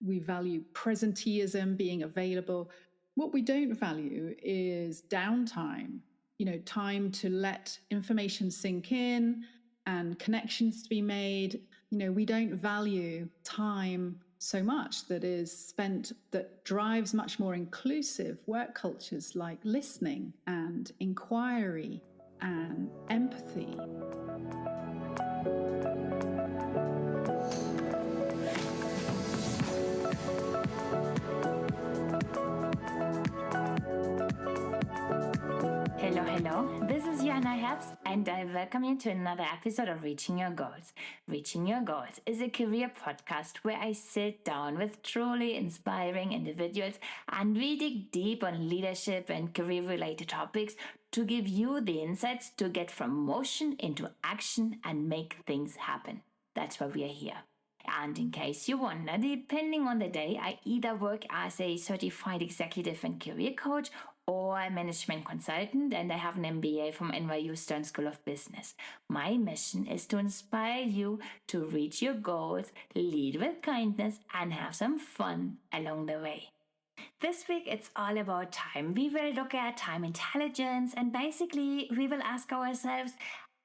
We value presenteeism, being available. What we don't value is downtime, time to let information sink in and connections to be made. We don't value time so much that is spent, that drives much more inclusive work cultures like listening and inquiry and empathy. Hello, this is Johanna Herbst, and I welcome you to another episode of Reaching Your Goals. Reaching Your Goals is a career podcast where I sit down with truly inspiring individuals and we dig deep on leadership and career-related topics to give you the insights to get from motion into action and make things happen. That's why we are here. And in case you wonder, depending on the day, I either work as a certified executive and career coach or a management consultant, and I have an MBA from NYU Stern School of Business. My mission is to inspire you to reach your goals, lead with kindness, and have some fun along the way. This week, it's all about time. We will look at time intelligence, and basically, we will ask ourselves,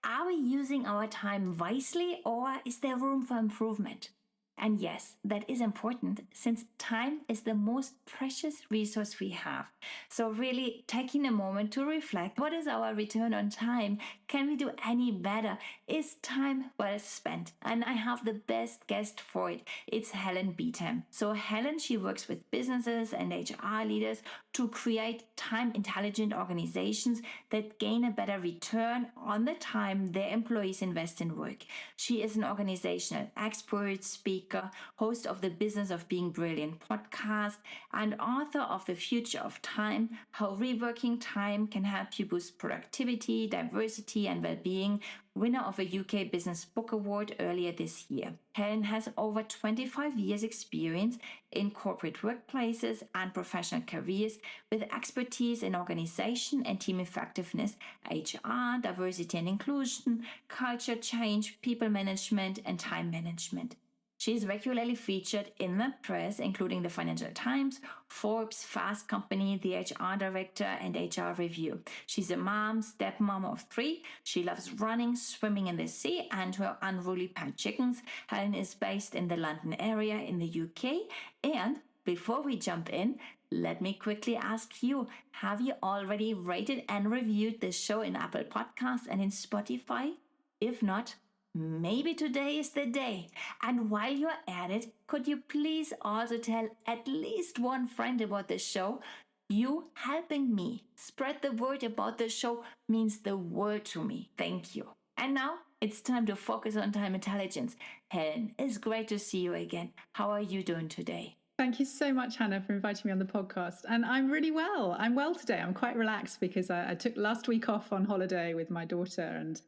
are we using our time wisely, or is there room for improvement? And yes, that is important since time is the most precious resource we have. So really taking a moment to reflect, what is our return on time? Can we do any better? Is time well spent? And I have the best guest for it. It's Helen Beedham. So Helen, she works with businesses and HR leaders to create time-intelligent organizations that gain a better return on the time their employees invest in work. She is an organizational expert, speaker, host of the Business of Being Brilliant podcast, and author of The Future of Time, How Reworking Time Can Help You Boost Productivity, Diversity, and Wellbeing, winner of a UK Business Book Award earlier this year. Helen has over 25 years experience in corporate workplaces and professional careers with expertise in organization and team effectiveness, HR, diversity and inclusion, culture change, people management, and time management. She is regularly featured in the press, including the Financial Times, Forbes, Fast Company, the HR Director, and HR Review. She's a mom, stepmom of 3. She loves running, swimming in the sea, and her unruly pet chickens. Helen is based in the London area in the UK. And before we jump in, let me quickly ask you, have you already rated and reviewed this show in Apple Podcasts and in Spotify? If not, maybe today is the day. And while you're at it, could you please also tell at least one friend about the show? You helping me spread the word about the show means the world to me. Thank you. And now it's time to focus on time intelligence. Helen, it's great to see you again. How are you doing today? Thank you so much, Hannah, for inviting me on the podcast. And I'm really well. I'm well today. I'm quite relaxed because I took last week off on holiday with my daughter and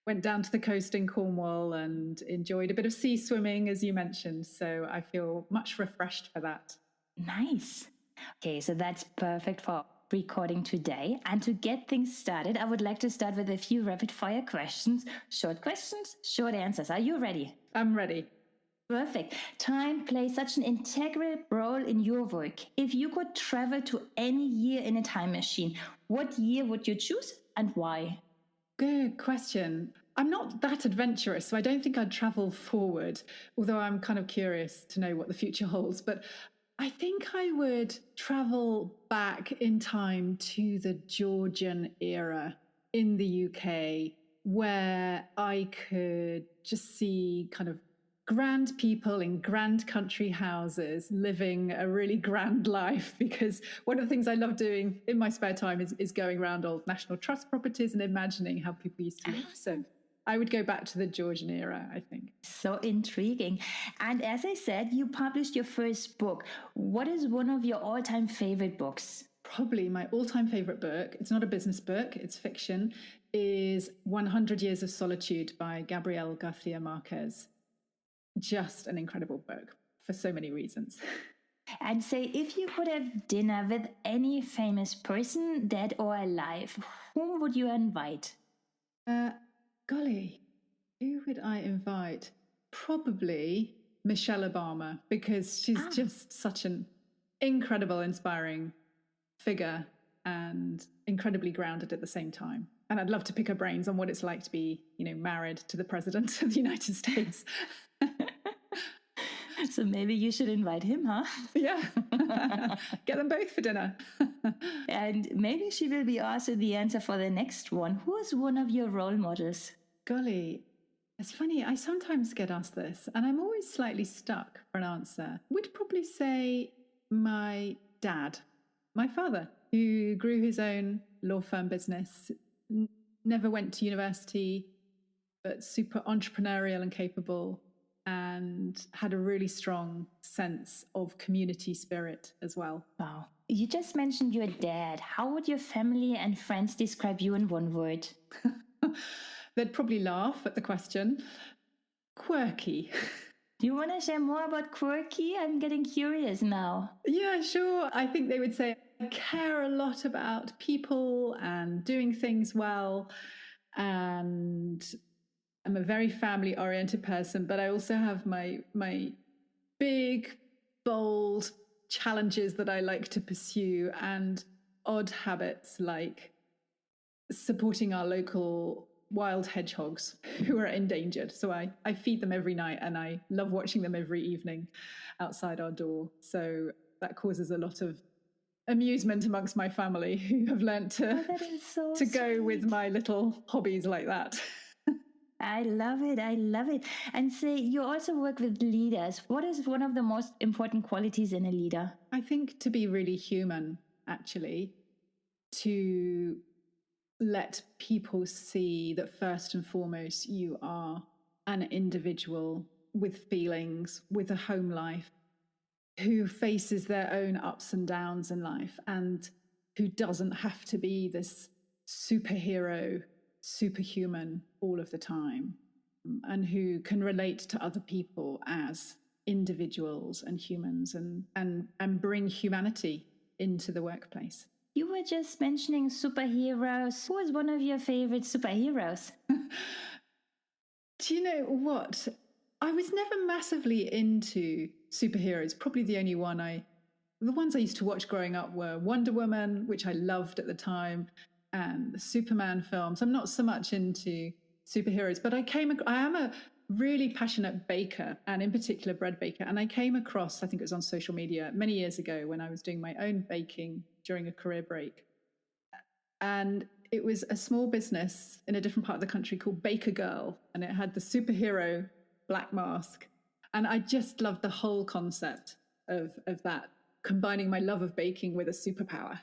went down to the coast in Cornwall and enjoyed a bit of sea swimming, as you mentioned. So I feel much refreshed for that. Nice. Okay, so that's perfect for recording today. And to get things started, I would like to start with a few rapid fire questions. Short questions, short answers. Are you ready? I'm ready. Perfect. Time plays such an integral role in your work. If you could travel to any year in a time machine, what year would you choose and why? Good question. I'm not that adventurous, so I don't think I'd travel forward, although I'm kind of curious to know what the future holds. But I think I would travel back in time to the Georgian era in the UK, where I could just see kind of grand people in grand country houses living a really grand life, because one of the things I love doing in my spare time is going around old National Trust properties and imagining how people used to live. So I would go back to the Georgian era, I think. So intriguing. And as I said, you published your first book. What is one of your all-time favorite books? Probably my all-time favorite book, it's not a business book, it's fiction, is 100 Years of Solitude by Gabriel Garcia Marquez. Just an incredible book for so many reasons. And say, if you could have dinner with any famous person, dead or alive, whom would you invite? Golly, who would I invite? Probably Michelle Obama, because she's just such an incredible, inspiring figure and incredibly grounded at the same time. And I'd love to pick her brains on what it's like to be, married to the president of the United States. So maybe you should invite him, huh? Yeah. Get them both for dinner. And maybe she will be also the answer for the next one. Who is one of your role models? Golly, it's funny. I sometimes get asked this, and I'm always slightly stuck for an answer. Would probably say my dad, my father, who grew his own law firm business, never went to university, but super entrepreneurial and capable, and had a really strong sense of community spirit as well. Wow. You just mentioned your dad. How would your family and friends describe you in one word? They'd probably laugh at the question. Quirky. Do you want to share more about quirky? I'm getting curious now. Yeah, sure. I think they would say I care a lot about people and doing things well, and I'm a very family-oriented person, but I also have my big, bold challenges that I like to pursue, and odd habits like supporting our local wild hedgehogs who are endangered. So I feed them every night, and I love watching them every evening outside our door. So that causes a lot of amusement amongst my family, who have learnt to go with my little hobbies like that. I love it. I love it. And say you also work with leaders. What is one of the most important qualities in a leader? I think to be really human, actually, to let people see that first and foremost you are an individual with feelings, with a home life, who faces their own ups and downs in life, and who doesn't have to be this superhero, superhuman all of the time, and who can relate to other people as individuals and humans, and bring humanity into the workplace. You were just mentioning superheroes. Who is one of your favorite superheroes? Do you know what? I was never massively into superheroes. Probably the ones I used to watch growing up were Wonder Woman, which I loved at the time, and the Superman films. I'm not so much into superheroes, but I am a really passionate baker, and in particular bread baker. And I came across, I think it was on social media many years ago when I was doing my own baking during a career break. And it was a small business in a different part of the country called Baker Girl, and it had the superhero black mask. And I just loved the whole concept of that, combining my love of baking with a superpower.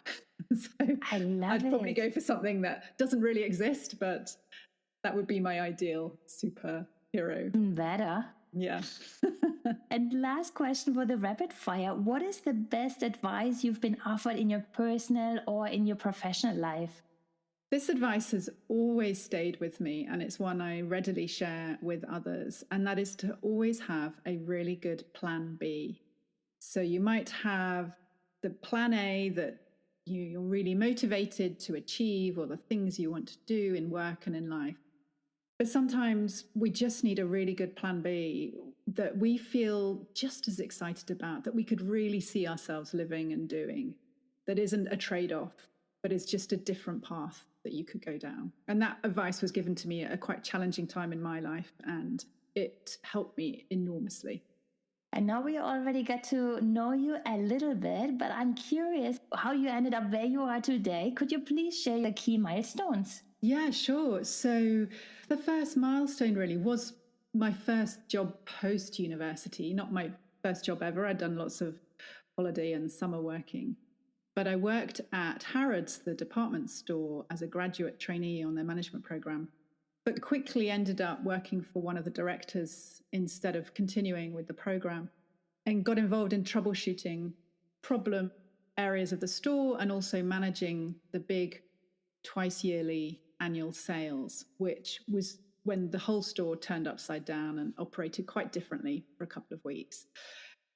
So I'd probably go for something that doesn't really exist, but that would be my ideal superhero. Better. Yeah. And last question for the rapid fire. What is the best advice you've been offered in your personal or in your professional life? This advice has always stayed with me, and it's one I readily share with others, and that is to always have a really good plan B. So you might have the plan A that you're really motivated to achieve, or the things you want to do in work and in life. But sometimes we just need a really good plan B that we feel just as excited about, that we could really see ourselves living and doing, that isn't a trade-off, but is just a different path that you could go down. And that advice was given to me at a quite challenging time in my life, and it helped me enormously. And now we already got to know you a little bit, but I'm curious how you ended up where you are today. Could you please share your key milestones? Yeah, sure. So the first milestone really was my first job post-university, not my first job ever. I'd done lots of holiday and summer working. But I worked at Harrods, the department store, as a graduate trainee on their management program, but quickly ended up working for one of the directors instead of continuing with the program, and got involved in troubleshooting problem areas of the store and also managing the big twice yearly annual sales, which was when the whole store turned upside down and operated quite differently for a couple of weeks.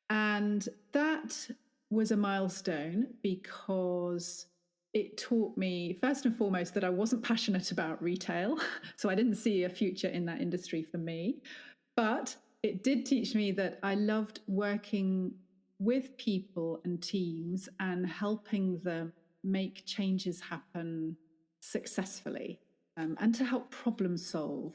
And that was a milestone because it taught me, first and foremost, that I wasn't passionate about retail. So I didn't see a future in that industry for me. But it did teach me that I loved working with people and teams and helping them make changes happen successfully, and to help problem solve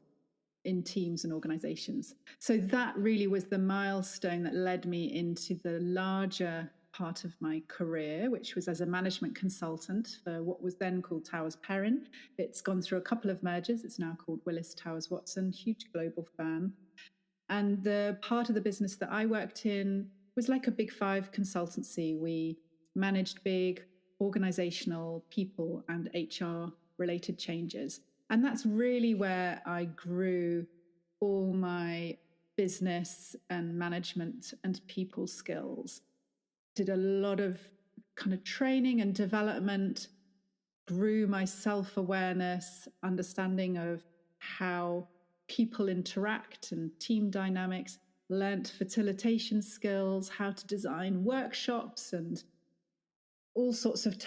in teams and organizations. So that really was the milestone that led me into the larger part of my career, which was as a management consultant for what was then called Towers Perrin. It's gone through a couple of mergers. It's now called Willis Towers Watson, huge global firm. And the part of the business that I worked in was like a big five consultancy. We managed big organizational, people, and HR related changes. And that's really where I grew all my business and management and people skills. Did a lot of kind of training and development, grew my self-awareness, understanding of how people interact and team dynamics, learnt facilitation skills, how to design workshops, and all sorts of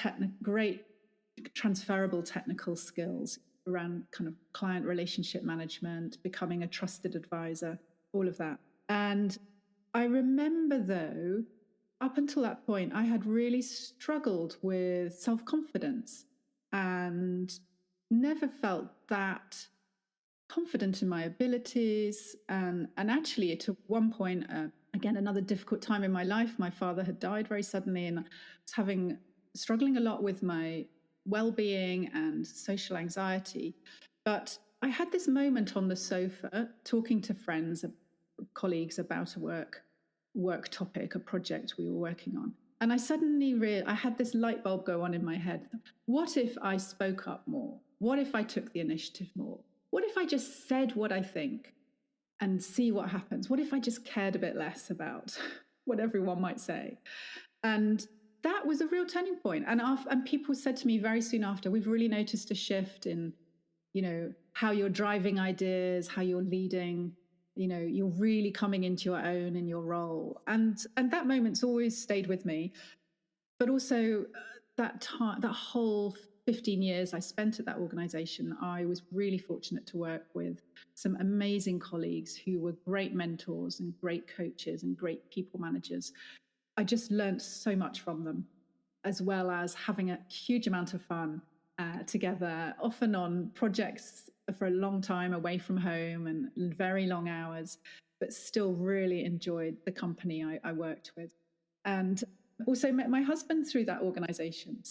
great transferable technical skills around kind of client relationship management, becoming a trusted advisor, all of that. And I remember, though, up until that point, I had really struggled with self-confidence and never felt that confident in my abilities. And actually, at one point, again, another difficult time in my life, my father had died very suddenly, and I was struggling a lot with my well-being and social anxiety. But I had this moment on the sofa talking to friends, colleagues about a work topic, a project we were working on. And I suddenly I had this light bulb go on in my head. What if I spoke up more? What if I took the initiative more? What if I just said what I think and see what happens? What if I just cared a bit less about what everyone might say? And that was a real turning point. And people said to me very soon after, we've really noticed a shift in, how you're driving ideas, how you're leading, you're really coming into your own in your role. And that moment's always stayed with me. But also that whole 15 years I spent at that organization, I was really fortunate to work with some amazing colleagues who were great mentors and great coaches and great people managers. I just learned so much from them, as well as having a huge amount of fun together, often on projects for a long time away from home and very long hours, but still really enjoyed the company I worked with. And also met my husband through that organization.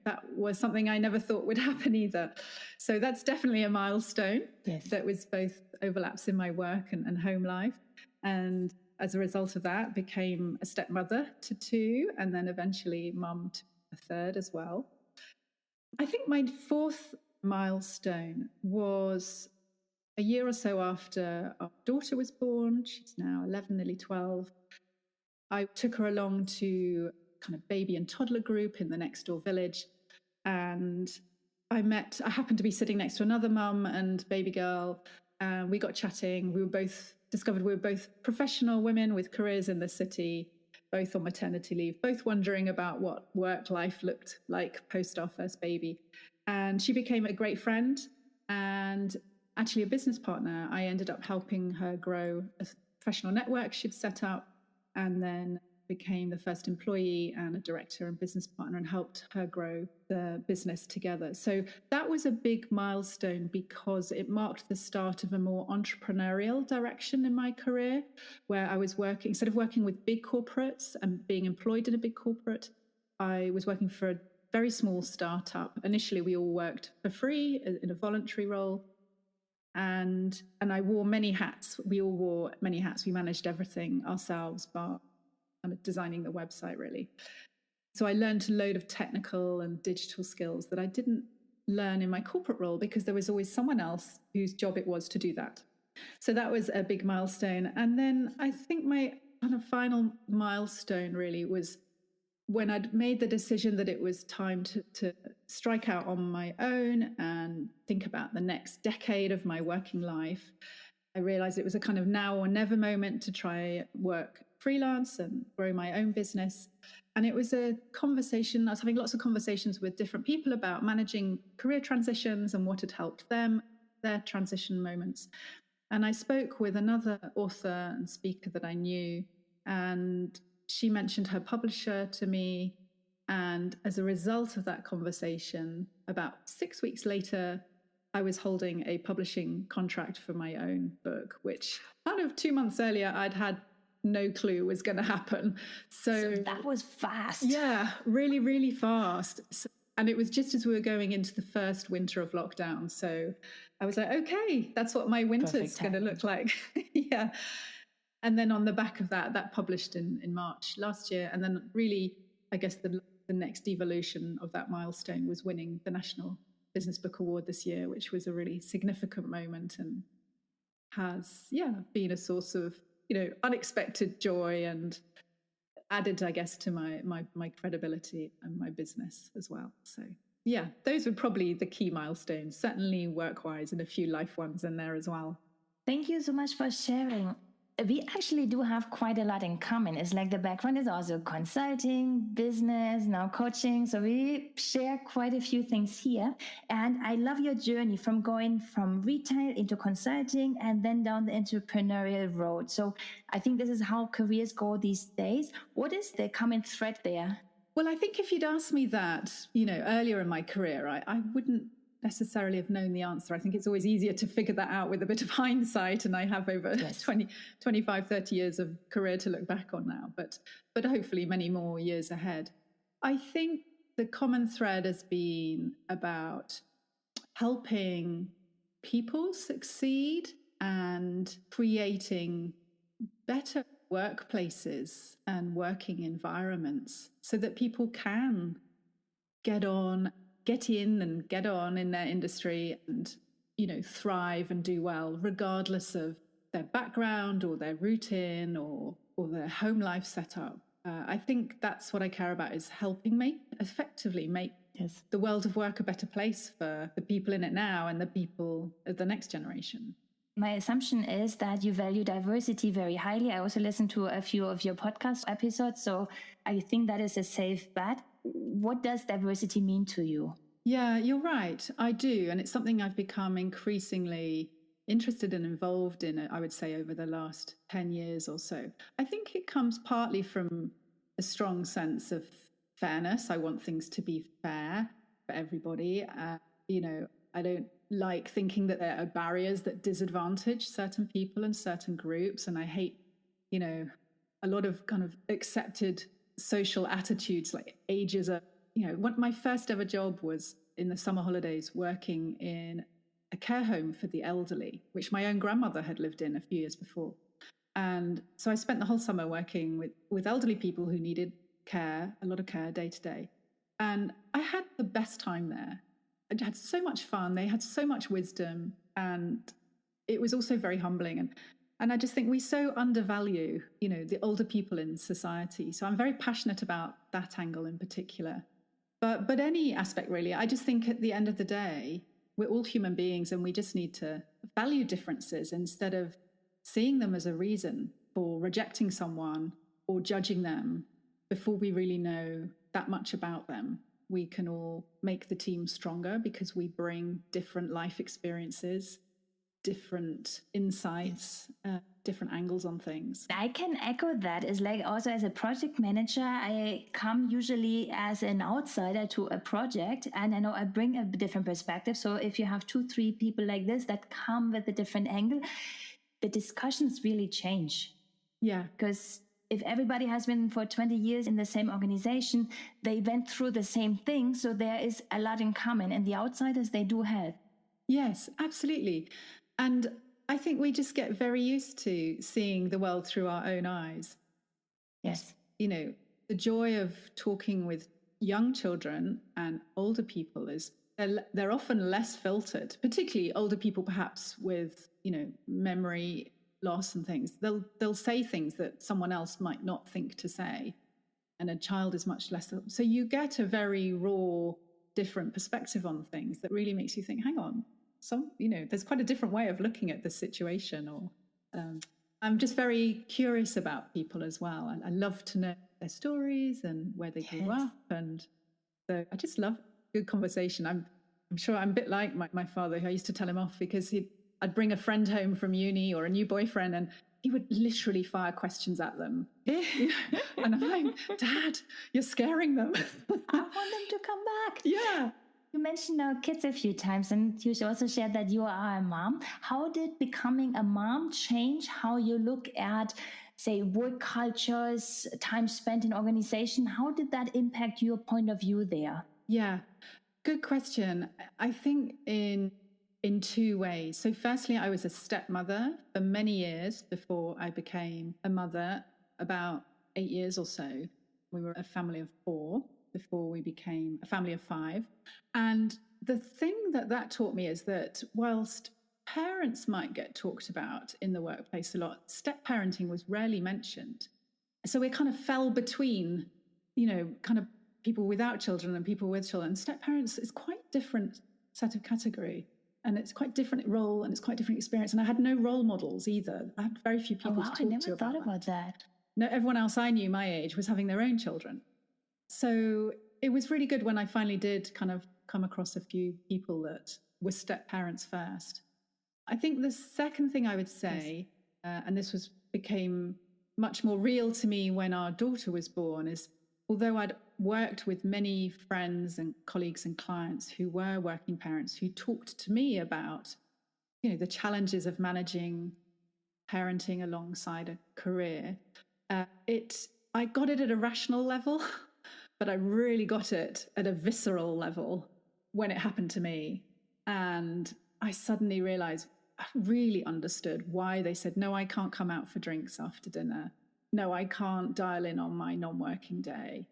That was something I never thought would happen either. So that's definitely a milestone. Yes. That was both overlaps in my work and home life. And as a result of that, became a stepmother to two, and then eventually mum to a third as well. I think my fourth milestone was a year or so after our daughter was born. She's now 11, nearly 12. I took her along to kind of baby and toddler group in the next door village. And I happened to be sitting next to another mum and baby girl. And we got chatting. Discovered we were both professional women with careers in the city, both on maternity leave, both wondering about what work life looked like post our first baby. And she became a great friend and actually a business partner. I ended up helping her grow a professional network she'd set up, and then became the first employee and a director and business partner, and helped her grow the business together. So that was a big milestone because it marked the start of a more entrepreneurial direction in my career, where I was working, instead of working with big corporates and being employed in a big corporate, I was working for a very small startup. Initially, we all worked for free in a voluntary role. And I wore many hats. We all wore many hats. We managed everything ourselves, but kind of designing the website, really. So I learned a load of technical and digital skills that I didn't learn in my corporate role because there was always someone else whose job it was to do that. So that was a big milestone. And then I think my kind of final milestone really was when I'd made the decision that it was time to strike out on my own and think about the next decade of my working life. I realized it was a kind of now or never moment to try work freelance and grow my own business. And it was a conversation. I was having lots of conversations with different people about managing career transitions and what had helped them, their transition moments. And I spoke with another author and speaker that I knew, and she mentioned her publisher to me. And as a result of that conversation, about 6 weeks later, I was holding a publishing contract for my own book, which kind of 2 months earlier, I'd had no clue was going to happen. So that was fast. Yeah, really, really fast. And it was just as we were going into the first winter of lockdown. So I was like, okay, that's what my winter's going to look like. Yeah. And then on the back of that, that published in March last year. And then really, I guess the next evolution of that milestone was winning the National Business Book Award this year, which was a really significant moment and has, been a source of, unexpected joy and added, I guess, to my credibility and my business as well. So yeah, those were probably the key milestones, certainly work-wise, and a few life ones in there as well. Thank you so much for sharing. We actually do have quite a lot in common. It's like the background is also consulting, business, now coaching. So we share quite a few things here. And I love your journey from going from retail into consulting and then down the entrepreneurial road. So I think this is how careers go these days. What is the common thread there? Well, I think if you'd asked me that, earlier in my career, I wouldn't necessarily have known the answer. I think it's always easier to figure that out with a bit of hindsight, and I have over 25, 30 years of career to look back on now, but hopefully many more years ahead. I think the common thread has been about helping people succeed and creating better workplaces and working environments so that people can get in and get on in their industry and, thrive and do well, regardless of their background or their routine or their home life setup. I think that's what I care about, is helping effectively make the world of work a better place for the people in it now and the people of the next generation. My assumption is that you value diversity very highly. I also listened to a few of your podcast episodes, so I think that is a safe bet. What does diversity mean to you? Yeah, you're right. I do. And it's something I've become increasingly interested and involved in, I would say, over the last 10 years or so. I think it comes partly from a strong sense of fairness. I want things to be fair for everybody. I don't like thinking that there are barriers that disadvantage certain people and certain groups. And I hate, a lot of kind of accepted social attitudes like ageism. My first ever job was in the summer holidays working in a care home for the elderly, which my own grandmother had lived in a few years before. And so I spent the whole summer working with elderly people who needed care, a lot of care day to day. And I had the best time there. I had so much fun. They had so much wisdom. And it was also very humbling. And I just think we so undervalue, the older people in society. So I'm very passionate about that angle in particular. But any aspect, really. I just think at the end of the day, we're all human beings and we just need to value differences instead of seeing them as a reason for rejecting someone or judging them before we really know that much about them. We can all make the team stronger because we bring different life experiences, different insights, different angles on things. I can echo that. It's like also as a project manager, I come usually as an outsider to a project and I know I bring a different perspective. So if you have 2-3 people like this that come with a different angle, the discussions really change. Yeah. Because if everybody has been for 20 years in the same organization, they went through the same thing. So there is a lot in common, and the outsiders, they do help. Yes, absolutely. And I think we just get very used to seeing the world through our own eyes. Yes. The joy of talking with young children and older people is they're often less filtered, particularly older people perhaps with, memory loss and things. They'll say things that someone else might not think to say. And a child is much less. So you get a very raw, different perspective on things that really makes you think, hang on, there's quite a different way of looking at the situation. Or I'm just very curious about people as well. I love to know their stories and where they grew up. And so I just love good conversation. I'm sure I'm a bit like my father, who I used to tell him off because I'd bring a friend home from uni or a new boyfriend, and he would literally fire questions at them. And I'm like, Dad, you're scaring them. I want them to come back. Yeah. You mentioned our kids a few times, and you also shared that you are a mom. How did becoming a mom change how you look at, say, work cultures, time spent in organization? How did that impact your point of view there? Yeah, good question. I think in two ways. So firstly, I was a stepmother for many years before I became a mother, about 8 years or so. We were a family of 4 before we became a family of 5. And the thing that taught me is that whilst parents might get talked about in the workplace a lot, step parenting was rarely mentioned. So we kind of fell between, kind of people without children and people with children. Step parents is quite different set of category. And it's quite different role and it's quite different experience. And I had no role models either. I had very few people to talk to about that. I never thought about that. No, everyone else I knew my age was having their own children. So it was really good when I finally did kind of come across a few people that were step parents first. I think the second thing I would say, and this became much more real to me when our daughter was born, is although I'd worked with many friends and colleagues and clients who were working parents who talked to me about, the challenges of managing parenting alongside a career, I got it at a rational level, but I really got it at a visceral level when it happened to me. And I suddenly realized, I really understood why they said, no, I can't come out for drinks after dinner. No, I can't dial in on my non-working day.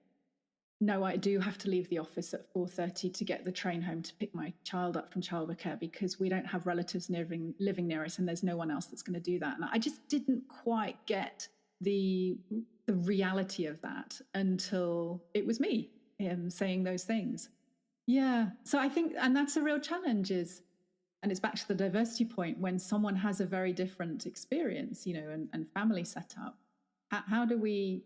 No, I do have to leave the office at 4:30 to get the train home to pick my child up from childcare because we don't have relatives living near us and there's no one else that's going to do that. And I just didn't quite get the reality of that until it was me saying those things. Yeah. So I think, and that's a real challenge and it's back to the diversity point, when someone has a very different experience, and family setup, how do we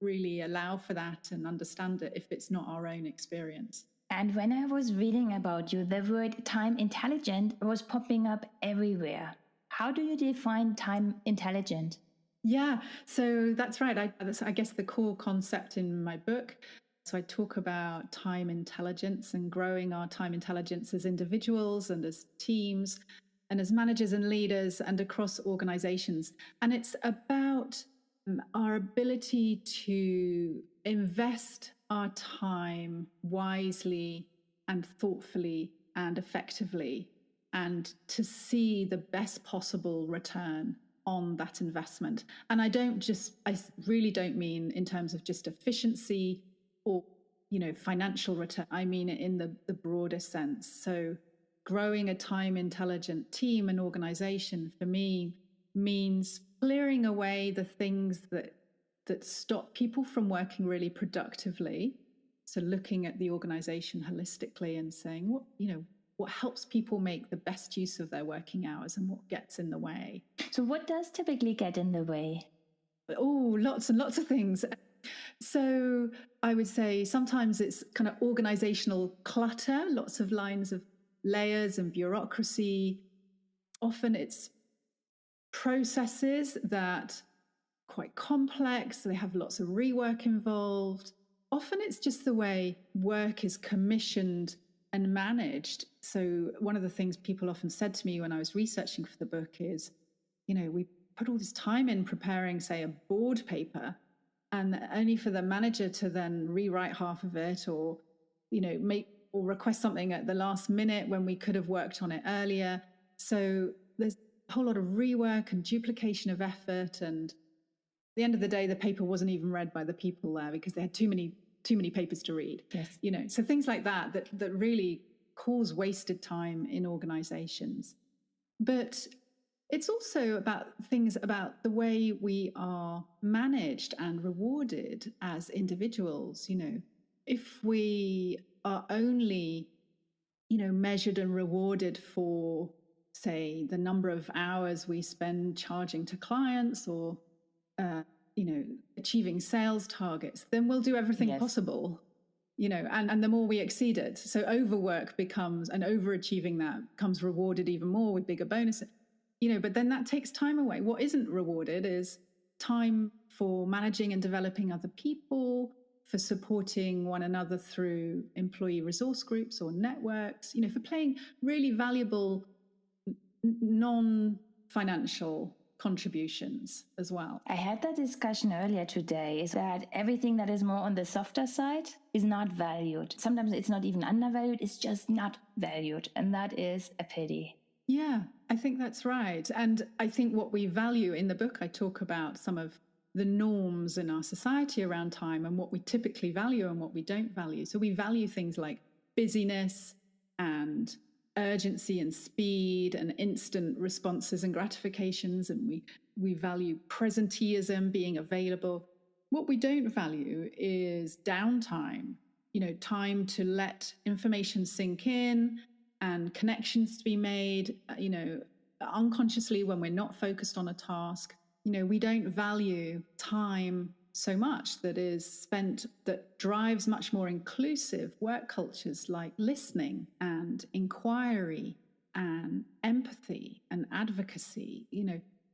really allow for that and understand it if it's not our own experience? And when I was reading about you, the word time intelligent was popping up everywhere. How do you define time intelligent? Yeah, so that's right. That's, I guess, the core concept in my book. So I talk about time intelligence and growing our time intelligence as individuals and as teams and as managers and leaders and across organizations. And it's about our ability to invest our time wisely and thoughtfully and effectively, and to see the best possible return on that investment. And I really don't mean in terms of just efficiency or, financial return. I mean it in the broader sense. So growing a time intelligent team and organization for me means clearing away the things that stop people from working really productively. So looking at the organization holistically and saying, what helps people make the best use of their working hours and what gets in the way. So what does typically get in the way? Oh, lots and lots of things. So I would say sometimes it's kind of organizational clutter, lots of lines of layers and bureaucracy. Often it's processes that are quite complex. They have lots of rework involved. Often it's just the way work is commissioned and managed. So one of the things people often said to me when I was researching for the book is, we put all this time in preparing, say, a board paper, and only for the manager to then rewrite half of it or, make or request something at the last minute when we could have worked on it earlier. So there's a whole lot of rework and duplication of effort. And at the end of the day, the paper wasn't even read by the people there because they had too many papers to read. Yes. So things like that really cause wasted time in organizations. But it's also about things about the way we are managed and rewarded as individuals. If we are only, measured and rewarded for, say, the number of hours we spend charging to clients or, achieving sales targets, then we'll do everything possible, and the more we exceed it. So overwork becomes, and overachieving that becomes rewarded even more with bigger bonuses. but then that takes time away. What isn't rewarded is time for managing and developing other people, for supporting one another through employee resource groups or networks, for playing really valuable non-financial contributions as well. I had that discussion earlier today, is that everything that is more on the softer side is not valued. Sometimes it's not even undervalued, it's just not valued. And that is a pity. Yeah, I think that's right. And I think what we value in the book, I talk about some of the norms in our society around time and what we typically value and what we don't value. So we value things like busyness and urgency and speed and instant responses and gratifications, and we value presenteeism, being available. What we don't value is downtime, time to let information sink in and connections to be made, unconsciously when we're not focused on a task. We don't value time so much that is spent, that drives much more inclusive work cultures like listening and inquiry and empathy and advocacy,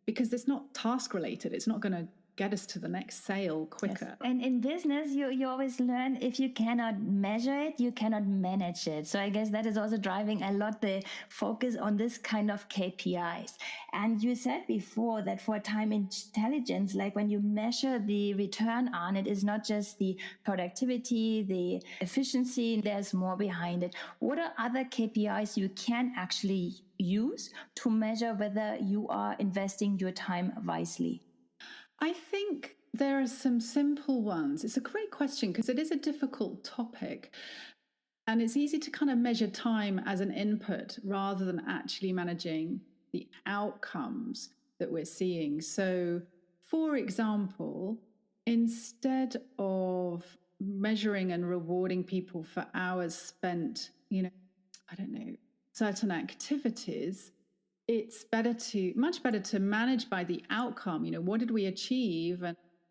because it's not task related. It's not going to get us to the next sale quicker. Yes. And in business, you always learn, if you cannot measure it, you cannot manage it. So I guess that is also driving a lot the focus on this kind of KPIs. And you said before that for time intelligence, like when you measure the return on it, is not just the productivity, the efficiency, there's more behind it. What are other KPIs you can actually use to measure whether you are investing your time wisely? I think there are some simple ones. It's a great question because it is a difficult topic. And it's easy to kind of measure time as an input rather than actually managing the outcomes that we're seeing. So, for example, instead of measuring and rewarding people for hours spent, certain activities, it's much better to manage by the outcome. What did we achieve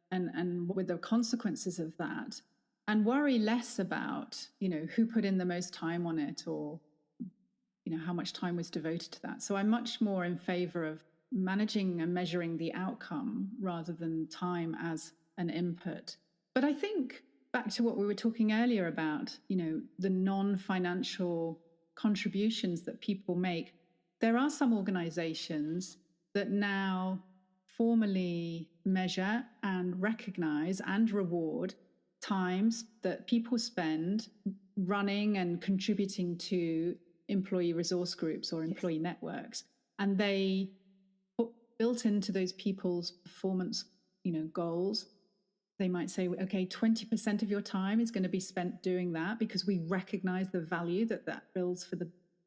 and what were the consequences of that, and worry less about, who put in the most time on it or, how much time was devoted to that. So I'm much more in favor of managing and measuring the outcome rather than time as an input. But I think back to what we were talking earlier about, the non-financial contributions that people make. There are some organizations that now formally measure and recognize and reward times that people spend running and contributing to employee resource groups or employee networks. And they put built into those people's performance, goals. They might say, okay, 20% of your time is going to be spent doing that because we recognize the value that builds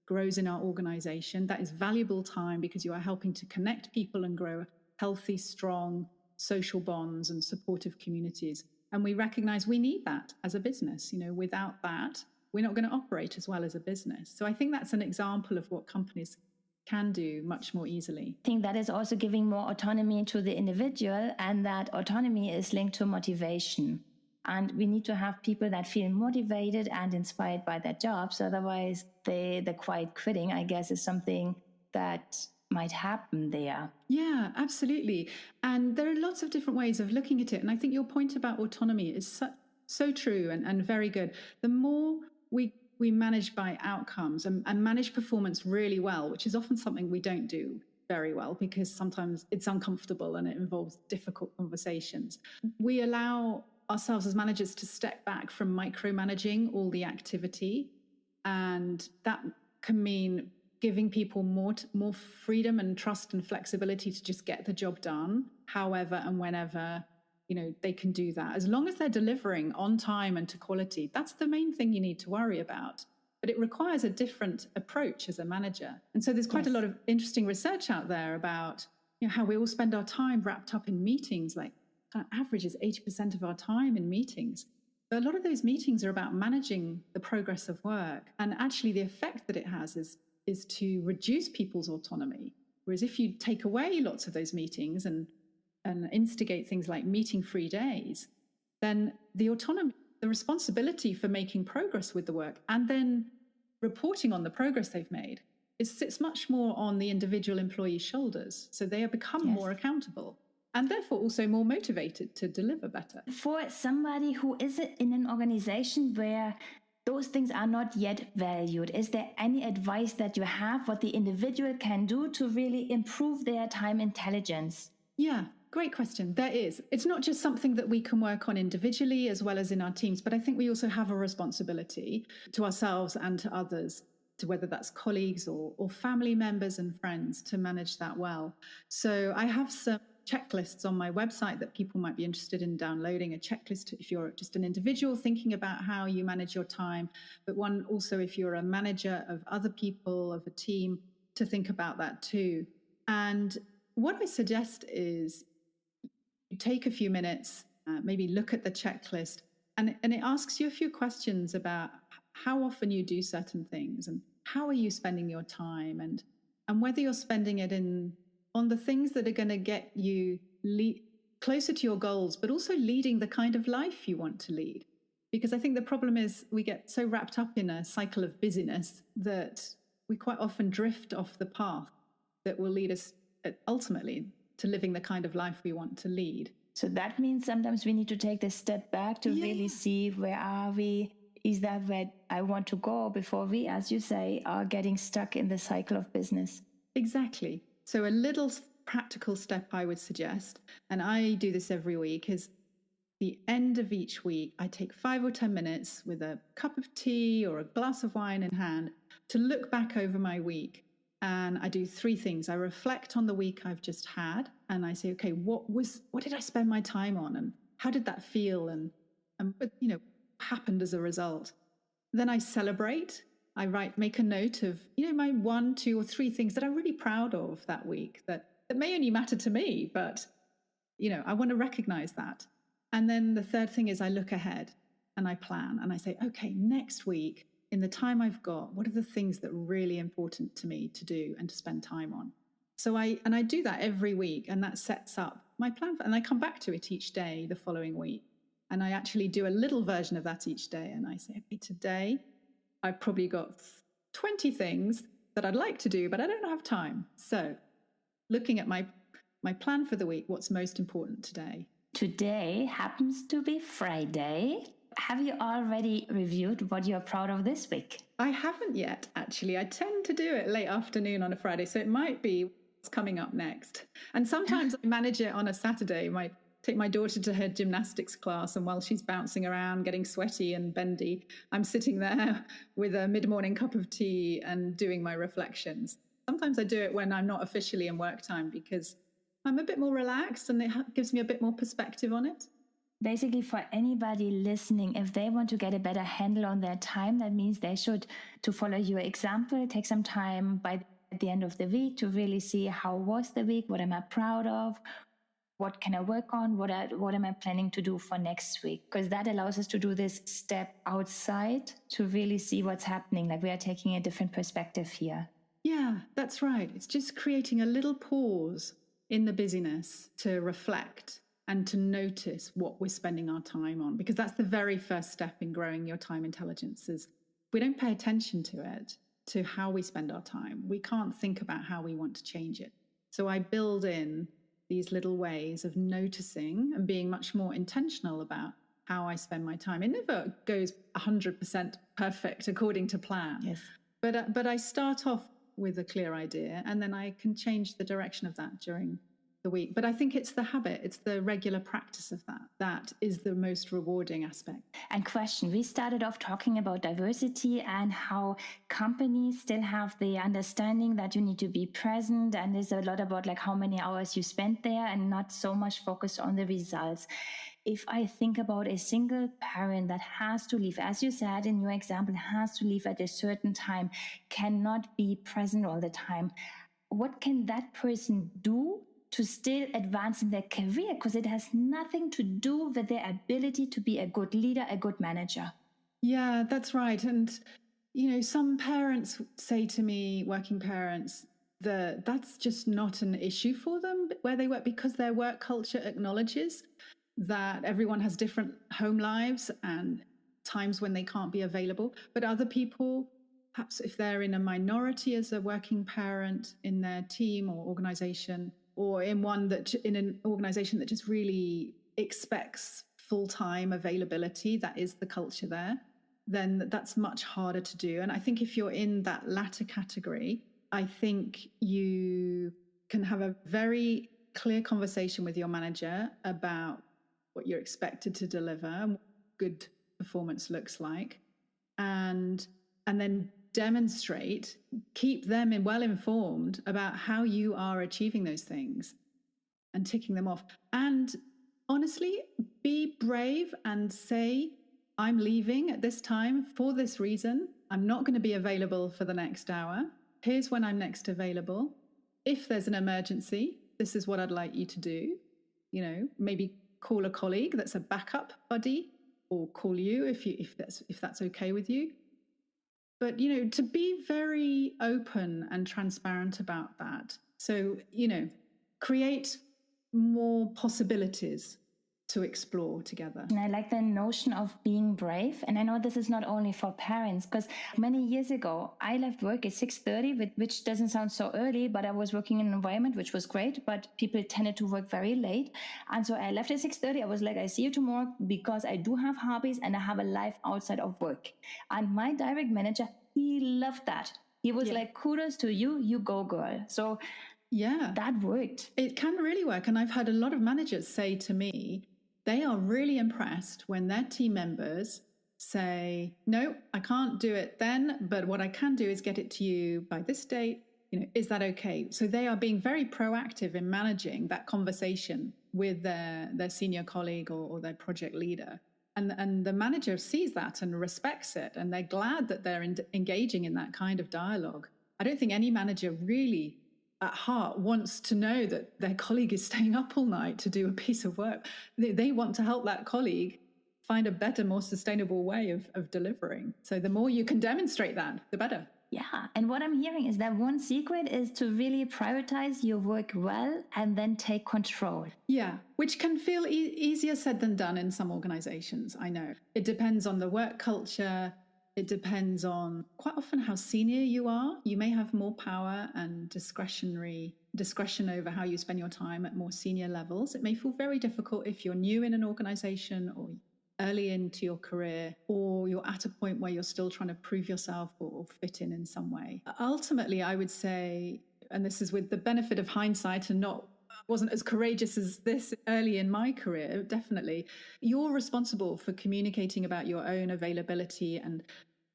grows in our organization. That is valuable time because you are helping to connect people and grow healthy, strong social bonds and supportive communities. And we recognize we need that as a business. Without that, we're not going to operate as well as a business. So I think that's an example of what companies can do much more easily. I think that is also giving more autonomy to the individual, and that autonomy is linked to motivation. And we need to have people that feel motivated and inspired by their jobs. Otherwise, the quiet quitting, I guess, is something that might happen there. Yeah, absolutely. And there are lots of different ways of looking at it. And I think your point about autonomy is so true and very good. The more we manage by outcomes and manage performance really well, which is often something we don't do very well because sometimes it's uncomfortable and it involves difficult conversations. We allow ourselves as managers to step back from micromanaging all the activity, and that can mean giving people more freedom and trust and flexibility to just get the job done however and whenever they can do that, as long as they're delivering on time and to quality. That's the main thing you need to worry about. But it requires a different approach as a manager. And so there's quite a lot of interesting research out there about how we all spend our time wrapped up in meetings. Like average is 80% of our time in meetings. But a lot of those meetings are about managing the progress of work. And actually the effect that it has is to reduce people's autonomy. Whereas if you take away lots of those meetings and instigate things like meeting-free days, then the autonomy, the responsibility for making progress with the work and then reporting on the progress they've made it sits much more on the individual employee's shoulders. So they become more accountable and therefore also more motivated to deliver better. For somebody who is in an organization where those things are not yet valued, is there any advice that you have what the individual can do to really improve their time intelligence? Yeah, great question. There is. It's not just something that we can work on individually as well as in our teams, but I think we also have a responsibility to ourselves and to others, to whether that's colleagues or family members and friends, to manage that well. So I have some checklists on my website that people might be interested in downloading, a checklist if you're just an individual thinking about how you manage your time, but one also if you're a manager of other people, of a team, to think about that too. And what I suggest is you take a few minutes, maybe look at the checklist, and it asks you a few questions about how often you do certain things and how are you spending your time, and whether you're spending it on the things that are going to get you closer to your goals, but also leading the kind of life you want to lead. Because I think the problem is we get so wrapped up in a cycle of busyness that we quite often drift off the path that will lead us ultimately to living the kind of life we want to lead. So that means sometimes we need to take this step back to really see where are we? Is that where I want to go before we, as you say, are getting stuck in the cycle of business? Exactly. So a little practical step I would suggest, and I do this every week, is the end of each week, I take 5 or 10 minutes with a cup of tea or a glass of wine in hand to look back over my week. And I do 3 things. I reflect on the week I've just had, and I say, okay, what did I spend my time on, and how did that feel, and what happened as a result. Then I celebrate. I make a note of my 1, 2, or 3 things that I'm really proud of that week that may only matter to me, but I want to recognize that. And then the third thing is I look ahead and I plan and I say, okay, next week, in the time I've got, what are the things that are really important to me to do and to spend time on? So I do that every week, and that sets up my plan. And I come back to it each day the following week. And I actually do a little version of that each day. And I say, okay, today I've probably got 20 things that I'd like to do, but I don't have time. So looking at my plan for the week, what's most important today? Today happens to be Friday. Have you already reviewed what you're proud of this week? I haven't yet, actually. I tend to do it late afternoon on a Friday, so it might be what's coming up next. And sometimes I manage it on a Saturday. Take my daughter to her gymnastics class, and while she's bouncing around, getting sweaty and bendy, I'm sitting there with a mid-morning cup of tea and doing my reflections. Sometimes I do it when I'm not officially in work time because I'm a bit more relaxed and it gives me a bit more perspective on it. Basically, for anybody listening, if they want to get a better handle on their time, that means they should, to follow your example, take some time at the end of the week to really see how was the week, what am I proud of, what can I work on, what am I planning to do for next week? Because that allows us to do this step outside to really see what's happening. Like we are taking a different perspective here. Yeah, that's right. It's just creating a little pause in the busyness to reflect and to notice what we're spending our time on, because that's the very first step in growing your time intelligence. Is if we don't pay attention to it, to how we spend our time, we can't think about how we want to change it. So I build in these little ways of noticing and being much more intentional about how I spend my time. It never goes 100% perfect according to plan. Yes. But I start off with a clear idea, and then I can change the direction of that during the week. But I think it's the habit, it's the regular practice of that is the most rewarding aspect. And question, we started off talking about diversity and how companies still have the understanding that you need to be present, and there's a lot about like how many hours you spend there and not so much focused on the results. If I think about a single parent that has to leave, as you said in your example, has to leave at a certain time, cannot be present all the time, what can that person do to still advance in their career? Because it has nothing to do with their ability to be a good leader, a good manager. Yeah, that's right. And, some parents say to me, working parents, that that's just not an issue for them where they work, because their work culture acknowledges that everyone has different home lives and times when they can't be available. But other people perhaps if they're in a minority as a working parent in their team or organization, or in an organization that just really expects full-time availability, that is the culture there, then that's much harder to do. And I think if you're in that latter category, I think you can have a very clear conversation with your manager about what you're expected to deliver and what good performance looks like, and then demonstrate, keep them well informed about how you are achieving those things and ticking them off. And honestly, be brave and say, I'm leaving at this time for this reason. I'm not going to be available for the next hour. Here's when I'm next available. If there's an emergency, this is what I'd like you to do. Maybe call a colleague that's a backup buddy, or call you if that's okay with you. But, to be very open and transparent about that. So, create more possibilities to explore together. And I like the notion of being brave. And I know this is not only for parents, because many years ago, I left work at 6:30, which doesn't sound so early, but I was working in an environment which was great, but people tended to work very late. And so I left at 6:30. I was like, I see you tomorrow, because I do have hobbies and I have a life outside of work. And my direct manager, he loved that. He was like, kudos to you, you go girl. So yeah, that worked. It can really work. And I've had a lot of managers say to me, they are really impressed when their team members say, no, I can't do it then, but what I can do is get it to you by this date. Is that okay? So they are being very proactive in managing that conversation with their senior colleague or their project leader. And the manager sees that and respects it. And they're glad that they're engaging in that kind of dialogue. I don't think any manager really at heart wants to know that their colleague is staying up all night to do a piece of work. They want to help that colleague find a better, more sustainable way of delivering. So the more you can demonstrate that, the better. Yeah. And what I'm hearing is that one secret is to really prioritize your work well and then take control. Yeah, which can feel easier said than done in some organizations, I know. It depends on the work culture. It depends on quite often how senior you are. You may have more power and discretion over how you spend your time at more senior levels. It may feel very difficult if you're new in an organization or early into your career, or you're at a point where you're still trying to prove yourself or fit in some way. Ultimately, I would say, and this is with the benefit of hindsight and wasn't as courageous as this early in my career, definitely, you're responsible for communicating about your own availability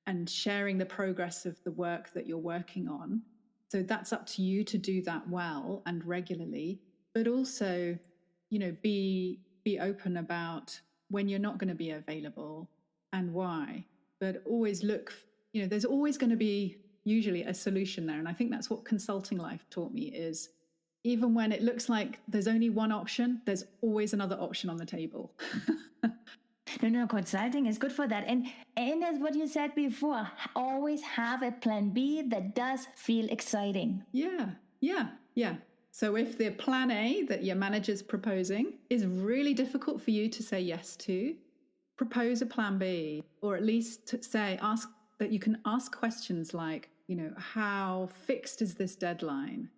and sharing the progress of the work that you're working on. So that's up to you to do that well and regularly, but also, be open about when you're not going to be available and why. But always look, there's always going to be usually a solution there. And I think that's what consulting life taught me is even when it looks like there's only one option, there's always another option on the table. No, consulting is good for that. And as what you said before, always have a plan B that does feel exciting. Yeah. So if the plan A that your manager's proposing is really difficult for you to say yes to, propose a plan B, or at least ask that you can ask questions like, how fixed is this deadline?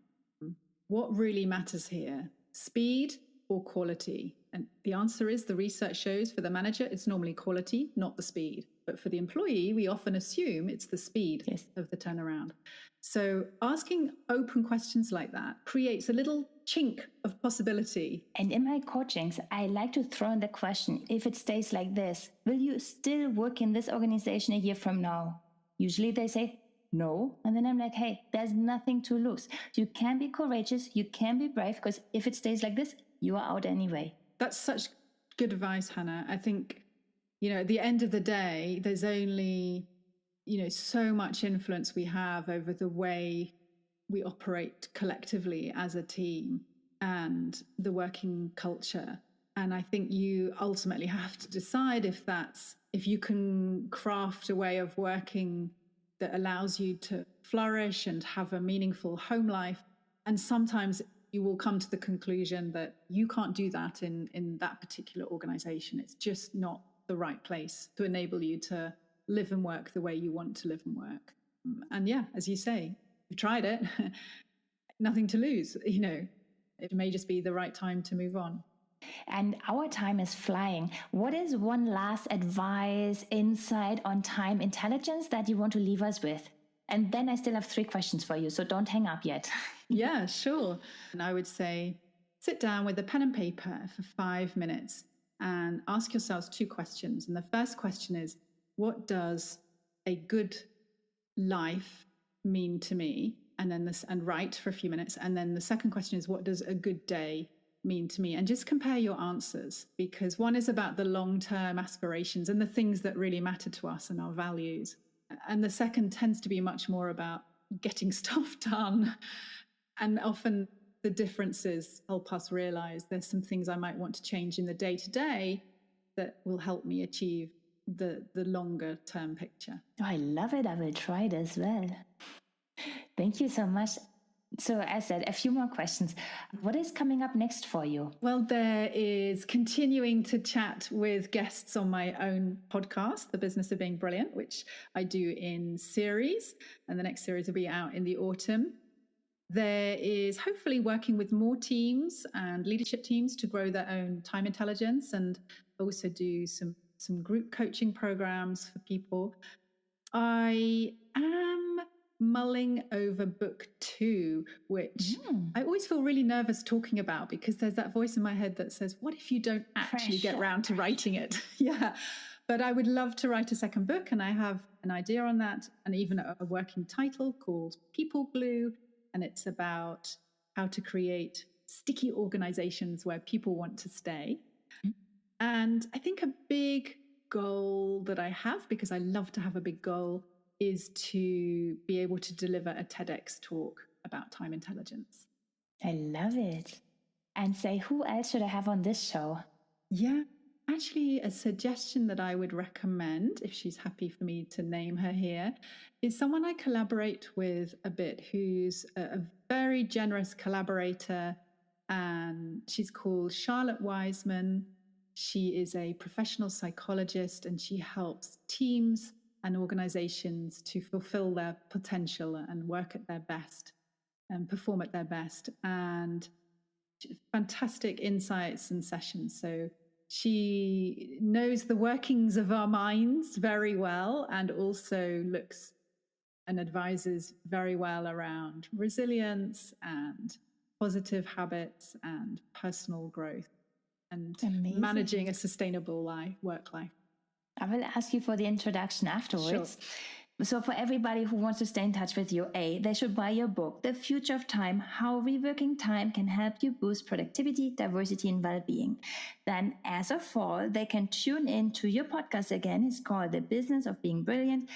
What really matters here? Speed or quality? And the answer is, the research shows for the manager, it's normally quality, not the speed. But for the employee, we often assume it's the speed of the turnaround. So asking open questions like that creates a little chink of possibility. And in my coachings, I like to throw in the question, if it stays like this, will you still work in this organization a year from now? Usually they say, no. And then I'm like, hey, there's nothing to lose. You can be courageous, you can be brave, because if it stays like this, you are out anyway. That's such good advice, Hannah. I think, at the end of the day, there's only, so much influence we have over the way we operate collectively as a team and the working culture. And I think you ultimately have to decide if you can craft a way of working that allows you to flourish and have a meaningful home life. And sometimes you will come to the conclusion that you can't do that in that particular organization. It's just not the right place to enable you to live and work the way you want to live and work. And yeah, as you say, you've tried it, nothing to lose. It may just be the right time to move on. And our time is flying. What is one last advice, insight on time intelligence that you want to leave us with? And then I still have 3 questions for you, so don't hang up yet. Yeah, sure. And I would say sit down with a pen and paper for 5 minutes and ask yourselves 2 questions. And the first question is, what does a good life mean to me? And write for a few minutes. And then the second question is, what does a good day mean to me? And just compare your answers, because one is about the long-term aspirations and the things that really matter to us and our values. And the second tends to be much more about getting stuff done. And often the differences help us realize there's some things I might want to change in the day-to-day that will help me achieve the longer term picture. Oh, I love it. I will try it as well. Thank you so much. So as said, a few more questions. What is coming up next for you? Well, there is continuing to chat with guests on my own podcast, The Business of Being Brilliant, which I do in series, and the next series will be out in the autumn. There is hopefully working with more teams and leadership teams to grow their own time intelligence, and also do some group coaching programs for people. I am mulling over book 2, which I always feel really nervous talking about, because there's that voice in my head that says, what if you don't actually get around to writing it? Yeah. But I would love to write a second book, and I have an idea on that, and even a working title called People Glue. And it's about how to create sticky organizations where people want to stay. And I think a big goal that I have, because I love to have a big goal, is to be able to deliver a TEDx talk about time intelligence. I love it. And say, who else should I have on this show? Yeah, actually, a suggestion that I would recommend, if she's happy for me to name her here, is someone I collaborate with a bit, who's a very generous collaborator, and she's called Charlotte Wiseman. She is a professional psychologist, and she helps teams and organizations to fulfill their potential and work at their best and perform at their best. And fantastic insights and sessions. So she knows the workings of our minds very well, and also looks and advises very well around resilience and positive habits and personal growth and managing a sustainable work life. I will ask you for the introduction afterwards. Sure. So for everybody who wants to stay in touch with you, they should buy your book, The Future of Time, How Reworking Time Can Help You Boost Productivity, Diversity, and Wellbeing. Then as of fall, they can tune in to your podcast again. It's called The Business of Being Brilliant.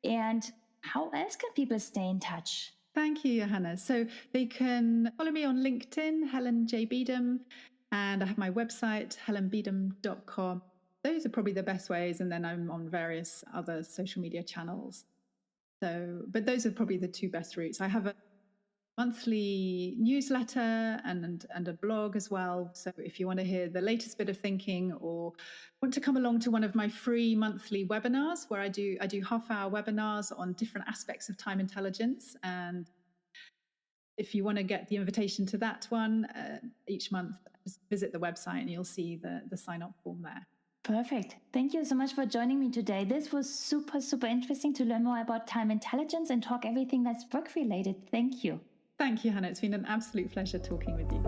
And how else can people stay in touch? Thank you, Johanna. So they can follow me on LinkedIn, Helen J. Beedham, and I have my website, helenbeedham.com. Those are probably the best ways. And then I'm on various other social media channels. But those are probably the 2 best routes. I have a monthly newsletter and a blog as well. So if you want to hear the latest bit of thinking, or want to come along to one of my free monthly webinars, where I do half-hour webinars on different aspects of time intelligence. And if you want to get the invitation to that one each month, just visit the website and you'll see the sign-up form there. Perfect. Thank you so much for joining me today. This was super, super interesting to learn more about time intelligence and talk everything that's work related. Thank you. Thank you, Hannah. It's been an absolute pleasure talking with you.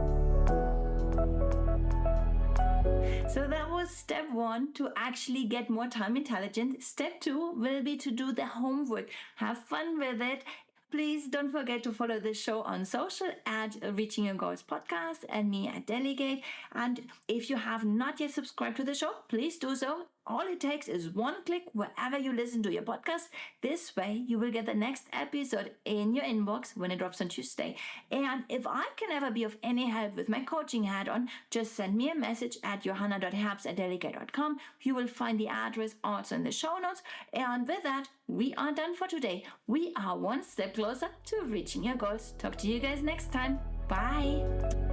So that was step 1, to actually get more time intelligent. Step 2 will be to do the homework. Have fun with it. Please don't forget to follow the show on social at Reaching Your Goals Podcast and me at Delegate. And if you have not yet subscribed to the show, please do so. All it takes is one click wherever you listen to your podcast. This way, you will get the next episode in your inbox when it drops on Tuesday. And if I can ever be of any help with my coaching hat on, just send me a message at johanna.herbst@delegate.com. You will find the address also in the show notes. And with that, we are done for today. We are one step closer to reaching your goals. Talk to you guys next time. Bye.